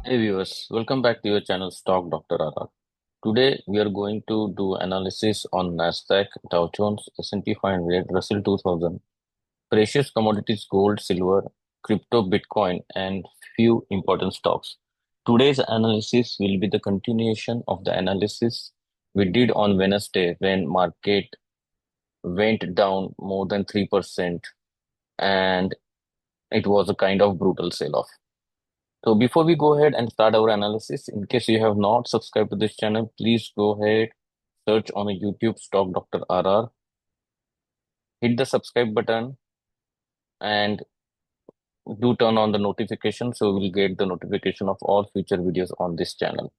Hey viewers, welcome back to your channel Stock Dr. RR. Today we are going to do analysis on Nasdaq, Dow Jones, S&P 500, Russell 2000, precious commodities, gold, silver, crypto, Bitcoin, and few important stocks. Today's analysis will be the continuation of the analysis we did on Wednesday when market went down more than 3% and it was a kind of brutal sell-off. So before we go ahead and start our analysis, in case you have not subscribed to this channel, please go ahead, search on a YouTube Stock Dr. RR, hit the subscribe button and do turn on the notification so you will get the notification of all future videos on this channel.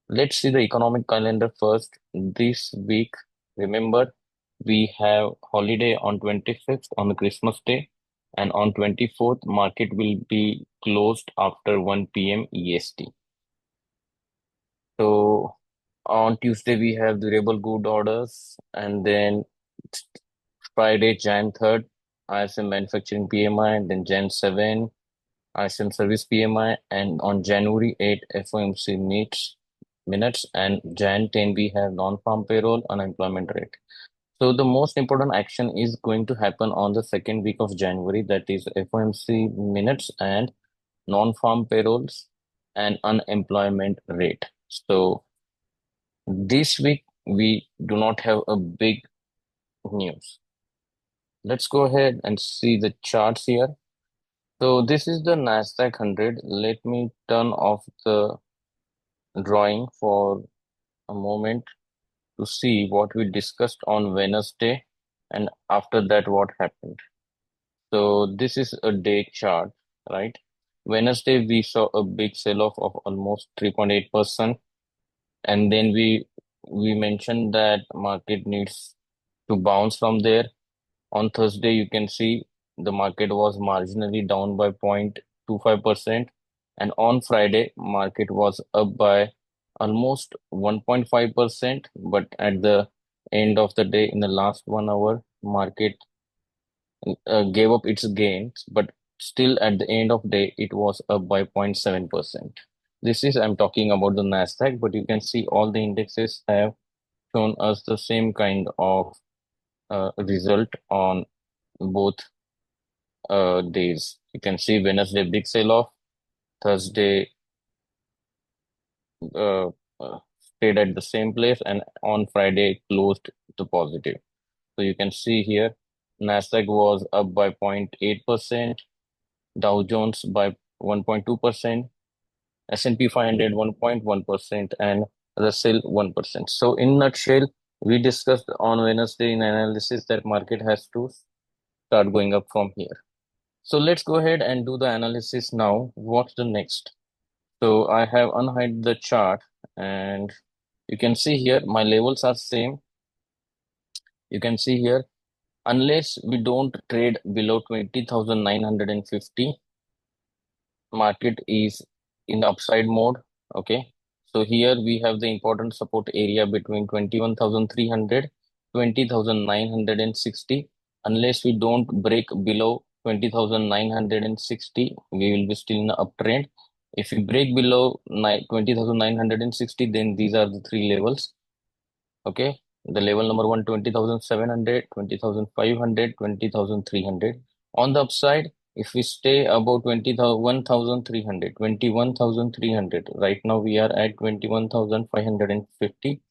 Let's see the economic calendar first. This week, remember, we have holiday on 25th on the Christmas Day, and on 24th, market will be closed after 1 p.m. EST. So on Tuesday, we have durable good orders, and then Friday, Jan 3rd, ISM manufacturing PMI, and then Jan 7, ISM service PMI, and on January 8, FOMC meets minutes, and Jan 10, we have non-farm payroll, unemployment rate. So the most important action is going to happen on the second week of January, that is FOMC minutes and non-farm payrolls and unemployment rate. So this week, we do not have a big news. Let's go ahead and see the charts here. So this is the Nasdaq 100. Let me turn off the drawing for a moment to see what we discussed on Wednesday and after that what happened. So this is a day chart, right? Wednesday we saw a big sell-off of almost 3.8%, and then we mentioned that market needs to bounce from there. On Thursday, you can see the market was marginally down by 0.25%. And on Friday, market was up by almost 1.5%. But at the end of the day, in the last 1 hour, market gave up its gains. But still at the end of day, it was up by 0.7%. This is, I'm talking about the Nasdaq, but you can see all the indexes have shown us the same kind of result on both days. You can see Wednesday big sell off, Thursday uh, stayed at the same place, and on Friday closed the positive. So you can see here Nasdaq was up by 0.8%, Dow Jones by 1.2%, S&P 500 1.1%, and Russell 1%. So in nutshell, we discussed on Wednesday in analysis that market has to start going up from here. So let's go ahead and do the analysis now. What's the next? So I have unhide the chart and you can see here my levels are same. You can see here, unless we don't trade below 20,950, market is in the upside mode. Okay. So here we have the important support area between 21,300, 20,960. Unless we don't break below 20,960, we will be still in the uptrend. If we break below 20,960, then these are the three levels. Okay. The level number one, 20,700, 20,500, 20,300. On the upside, if we stay above 21,300, 21,300, right now we are at 21,550.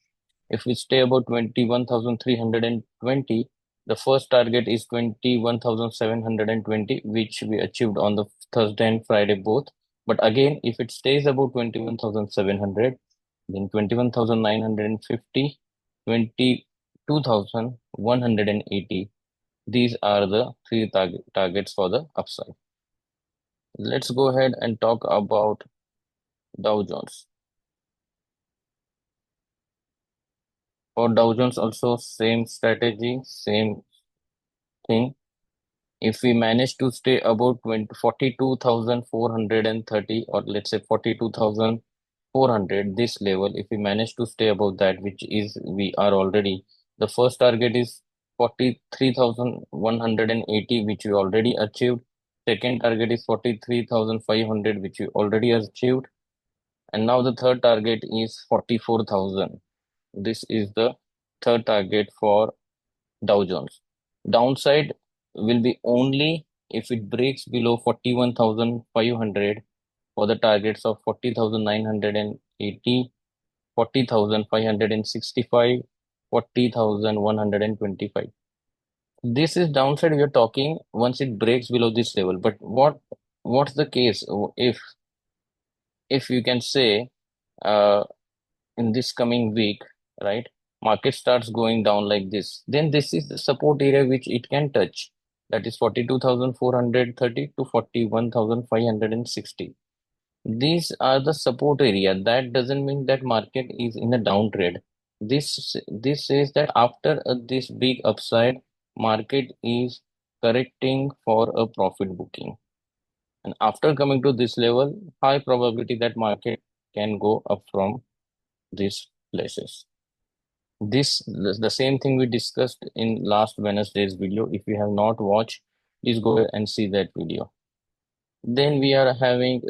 If we stay above 21,320, the first target is 21,720, which we achieved on the Thursday and Friday both. But again, if it stays above 21,700, then 21,950, 22,180. These are the three targets for the upside. Let's go ahead and talk about Dow Jones. For Dow Jones also same strategy, same thing. If we manage to stay above 42,430, or let's say 42,400, this level, if we manage to stay above that, which is we are already, the first target is 43,180, which we already achieved. Second target is 43,500, which we already achieved. And now the third target is 44,000. This is the third target for Dow Jones. Downside will be only if it breaks below 41,500 for the targets of 40,980, 40,565, 40,125. This is downside we are talking once it breaks below this level. But what's the case if you can say uh, in this coming week, right? Market starts going down like this, then this is the support area which it can touch. That is 42,430 to 41,560. These are the support area. That doesn't mean that market is in a downtrend. This says that after this big upside, market is correcting for a profit booking. And after coming to this level, high probability that market can go up from these places. The same thing we discussed in last Wednesday's video. If you have not watched, please go ahead and see that video. Then we are having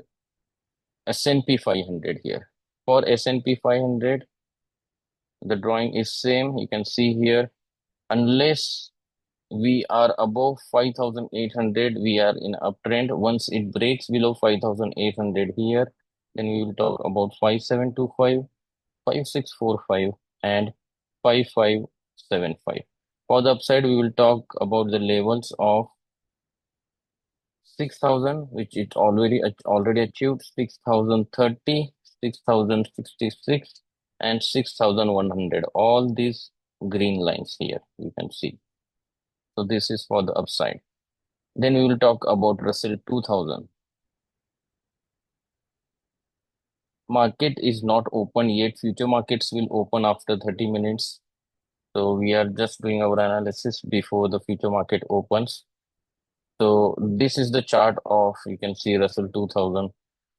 S&P 500 here. For S&P 500, the drawing is same. You can see here, unless we are above 5,800, we are in uptrend. Once it breaks below 5,800 here, then we will talk about 5,725, 5,645, and 5,575. For the upside, we will talk about the levels of 6,000, which it already achieved, 6,030, 6,066, and 6,100. All these green lines here you can see. So this is for the upside. Then we will talk about Russell 2000. Market is not open yet. Future markets will open after 30 minutes. So we are just doing our analysis before the future market opens. So this is the chart of, you can see Russell 2000,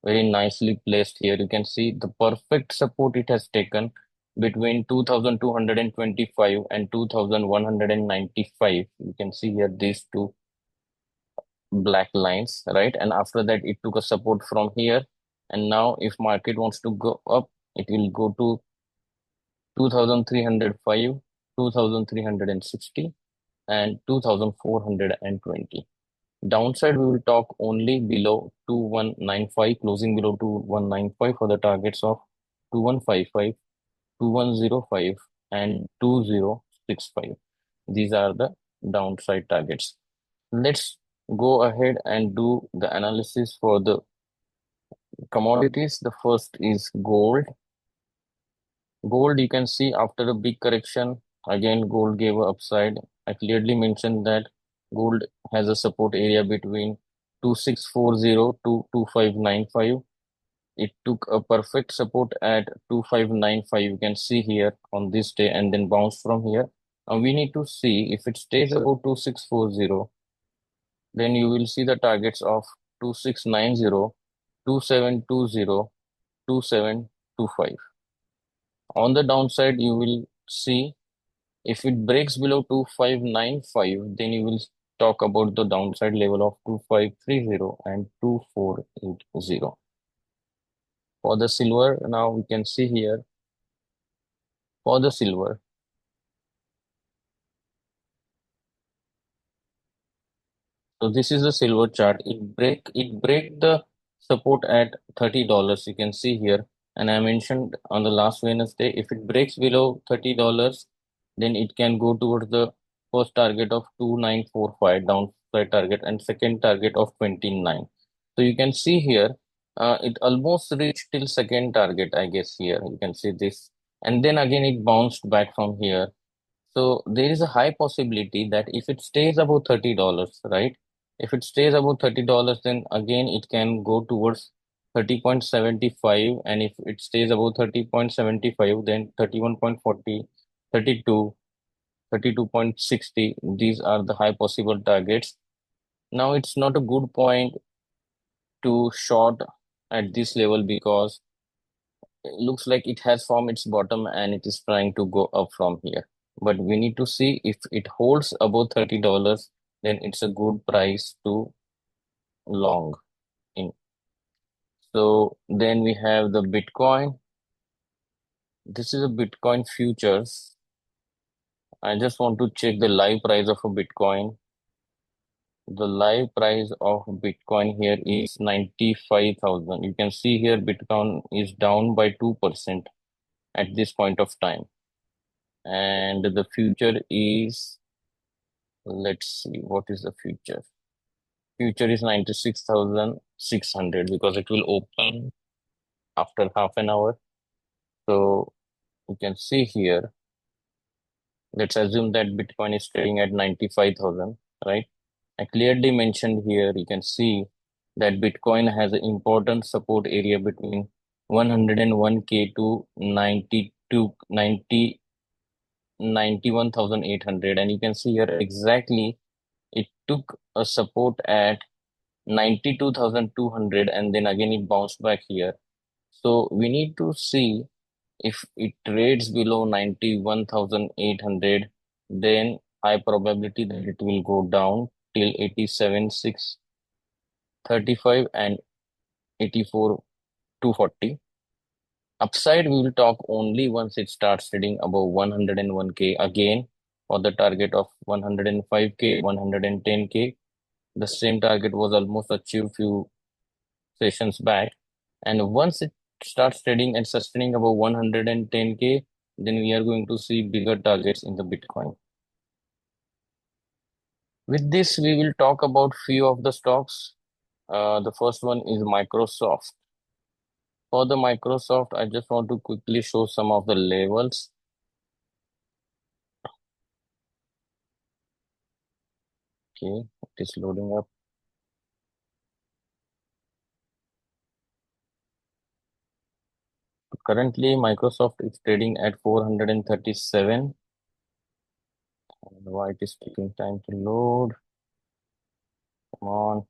very nicely placed here. You can see the perfect support it has taken between 2,225 and 2,195. You can see here these two black lines, right? And after that, it took a support from here. And now if market wants to go up, it will go to 2,305, 2,360, and 2,420. Downside, we will talk only below 2195, closing below 2195 for the targets of 2155, 2105, and 2065. These are the downside targets. Let's go ahead and do the analysis for the commodities. The first is gold. Gold, you can see after a big correction, again, gold gave a upside. I clearly mentioned that gold has a support area between 2640 to 2595. It took a perfect support at 2595. You can see here on this day and then bounced from here. Now we need to see if it stays above 2640, then you will see the targets of 2690, 2720, 2725. On the downside, you will see if it breaks below 2595, then you will talk about the downside level of 2530 and 2480. For the silver, now we can see here, for the silver, so this is the silver chart. It break the support at $30. You can see here. And I mentioned on the last Wednesday, if it breaks below $30, then it can go towards the first target of 2945 downside target and second target of 29. So you can see here, it almost reached till second target, I guess here. You can see this. And then again it bounced back from here. So there is a high possibility that if it stays above $30, right? If it stays above $30, then again it can go towards 30.75. And if it stays above 30.75, then 31.40, 32, 32.60. These are the high possible targets. Now it's not a good point to short at this level because it looks like it has formed its bottom and it is trying to go up from here. But we need to see if it holds above $30, then it's a good price to long in. So then we have the Bitcoin. This is a Bitcoin futures. I just want to check the live price of a Bitcoin. The live price of Bitcoin here is 95,000. You can see here Bitcoin is down by 2% at this point of time. And the future is, let's see, what is the future? Future is 96,600 because it will open after half an hour. So you can see here, let's assume that Bitcoin is trading at 95,000, right? I clearly mentioned here, you can see that Bitcoin has an important support area between 101K to 91,800. And you can see here exactly it took a support at 92,200 and then again it bounced back here. So we need to see if it trades below 91,800, then high probability that it will go down till 87,635 and 84,240. Upside, we will talk only once it starts trading above 101K again for the target of 105K, 110K. The same target was almost achieved few sessions back. And once it starts trading and sustaining above 110K, then we are going to see bigger targets in the Bitcoin. With this, we will talk about few of the stocks. The first one is Microsoft. For the Microsoft, I just want to quickly show some of the levels. Okay, it is loading up. Currently, Microsoft is trading at 437. And why it is taking time to load? Come on.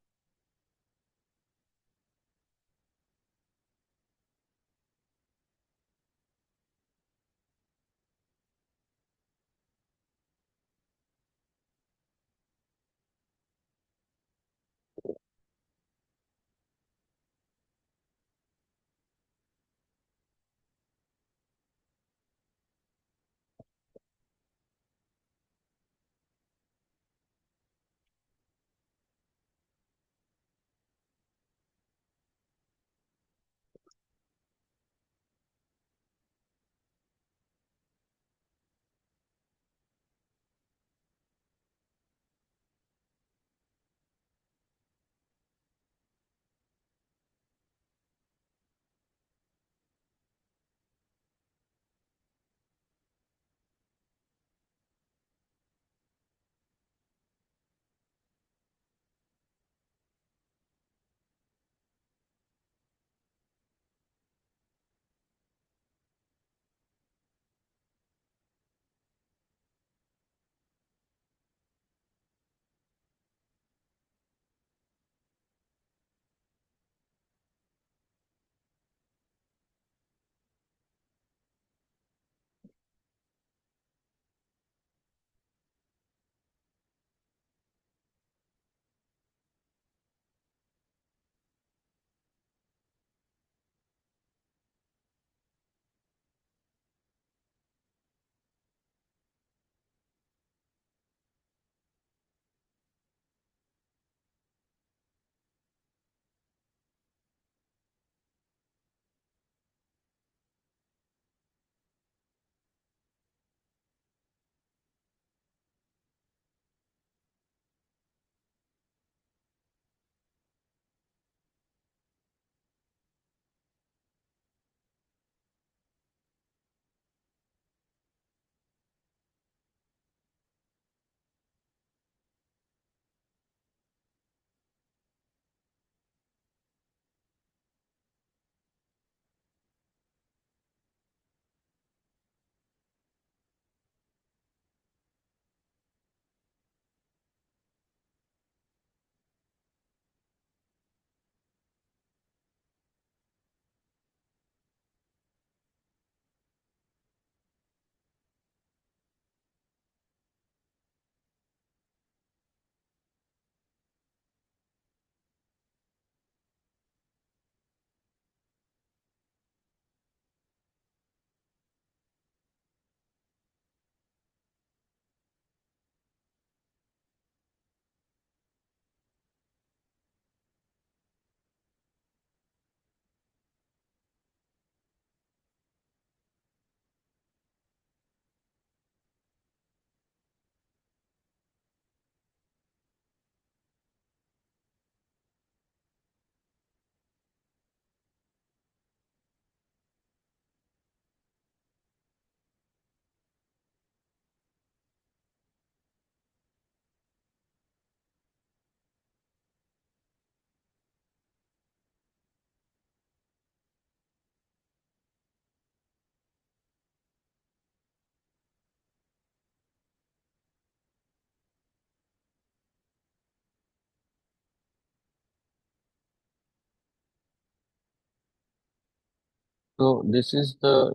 So this is the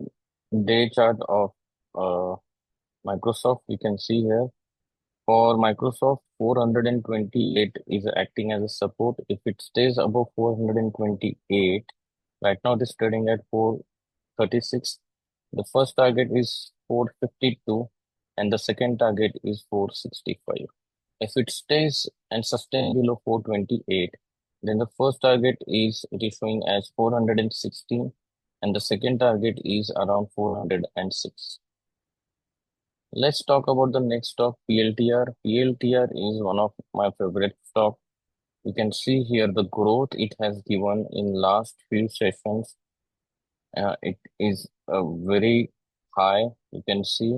day chart of uh, Microsoft. You can see here for Microsoft 428 is acting as a support. If it stays above 428, right now it is trading at 436. The first target is 452 and the second target is 465. If it stays and sustains below 428, then the first target is it is showing as 416 and the second target is around 406. Let's talk about the next stock, PLTR. PLTR is one of my favorite stock. You can see here the growth it has given in last few sessions. It is very high. You can see.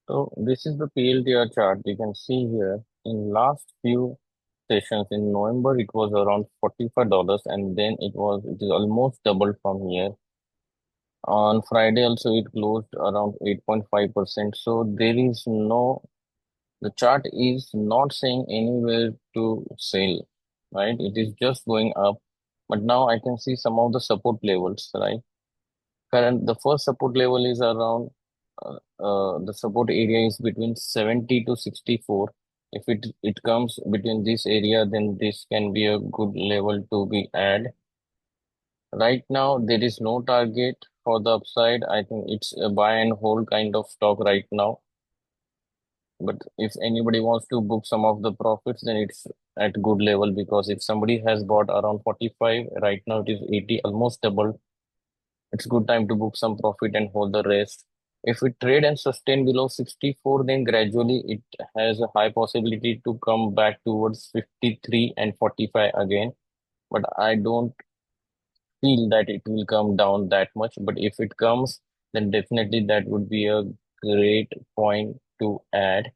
So this is the PLTR chart. You can see here in last few sessions in November it was around $45 and then it is almost doubled from here. On Friday also it closed around 8.5%. So there is no the chart is not saying anywhere to sell, right? It is just going up. But now I can see some of the support levels, right? The first support level is around the support area is between 70 to 64. If it comes between this area, then this can be a good level to be add. Right now, there is no target for the upside. I think it's a buy and hold kind of stock right now. But if anybody wants to book some of the profits, then it's at good level because if somebody has bought around 45, right now it is 80, almost double. It's good time to book some profit and hold the rest. If it trade and sustain below 64, then gradually it has a high possibility to come back towards 53 and 45 again. But I don't feel that it will come down that much. But if it comes, then definitely that would be a great point to add.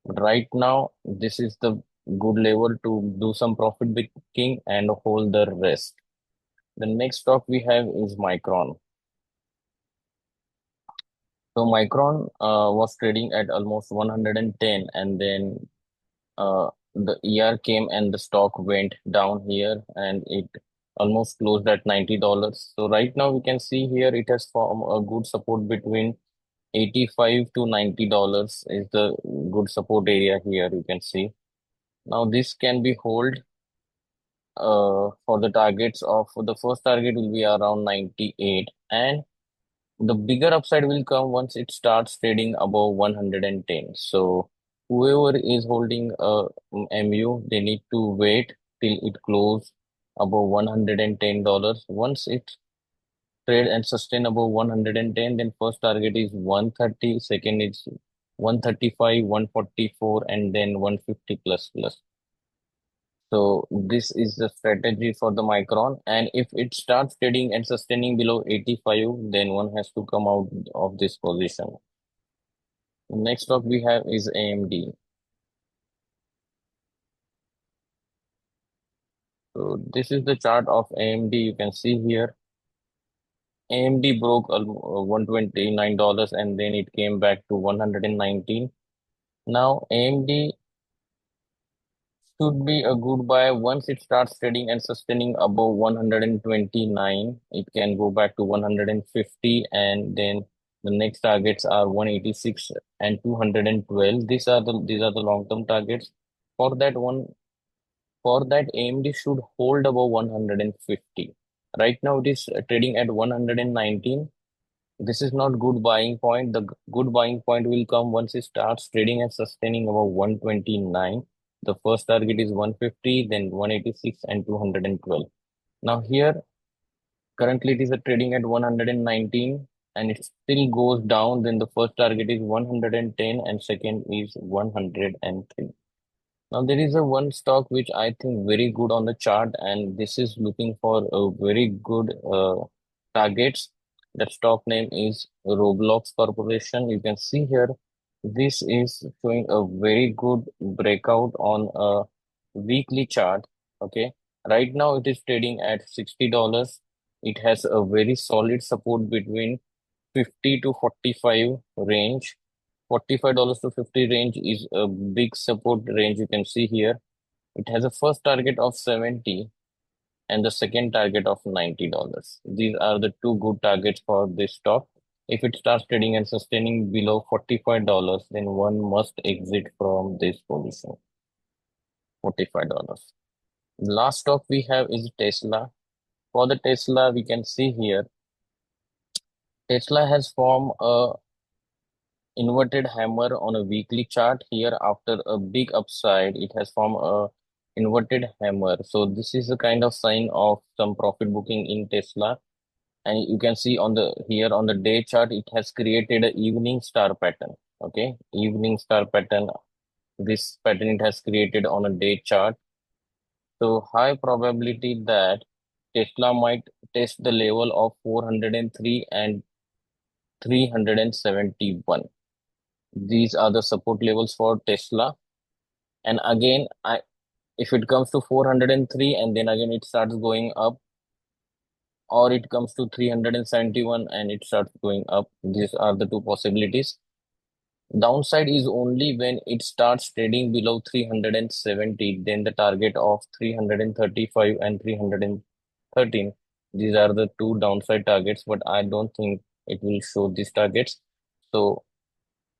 But right now, this is the good level to do some profit booking and hold the rest. The next stock we have is Micron. So Micron was trading at almost 110 and then the ER came and the stock went down here and it almost closed at $90. So right now we can see here it has formed a good support between 85 to $90 is the good support area here you can see. Now this can be hold for the targets of the first target will be around 98 and the bigger upside will come once it starts trading above 110. So whoever is holding a MU, they need to wait till it close above $110. Once it trade and sustain above 110, then first target is 130, second is 135, 144, and then 150 plus plus. So this is the strategy for the Micron. And if it starts trading and sustaining below 85, then one has to come out of this position. Next stock we have is AMD. So this is the chart of AMD. You can see here. AMD broke $129 and then it came back to 119. Now, AMD should be a good buy once it starts trading and sustaining above 129. It can go back to 150, and then the next targets are 186 and 212. These are the long-term targets. For that one, for that AMD should hold above 150. Right now it is trading at 119. This is not good buying point. The good buying point will come once it starts trading and sustaining above 129. The first target is 150, then 186 and 212. Now here, currently it is trading at 119 and it still goes down. Then the first target is 110 and second is 103. Now there is a one stock which I think very good on the chart, and this is looking for a very good targets. That stock name is Roblox Corporation. You can see here, this is showing a very good breakout on a weekly chart. Okay, right now it is trading at $60. It has a very solid support between 50 to 45 range. $45 to 50 range is a big support range. You can see here it has a first target of 70 and the second target of $90. These are the two good targets for this stock. If it starts trading and sustaining below $45, then one must exit from this position. $45. Last stock we have is Tesla. For the Tesla, we can see here Tesla has formed a inverted hammer on a weekly chart. Here after a big upside it has formed a inverted hammer, so this is a kind of sign of some profit booking in Tesla. And you can see on the here on the day chart it has created a evening star pattern. Okay, evening star pattern, this pattern it has created on a day chart. So high probability that Tesla might test the level of 403 and 371. These are the support levels for Tesla. And again, if it comes to 403 and then again it starts going up, or it comes to 371 and it starts going up, these are the two possibilities. Downside is only when it starts trading below 370, then the target of 335 and 313. These are the two downside targets, but I don't think it will show these targets. So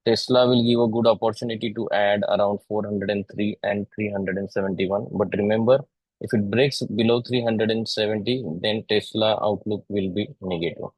Tesla will give a good opportunity to add around 403 and 371. But remember, if it breaks below 370, then Tesla outlook will be negative.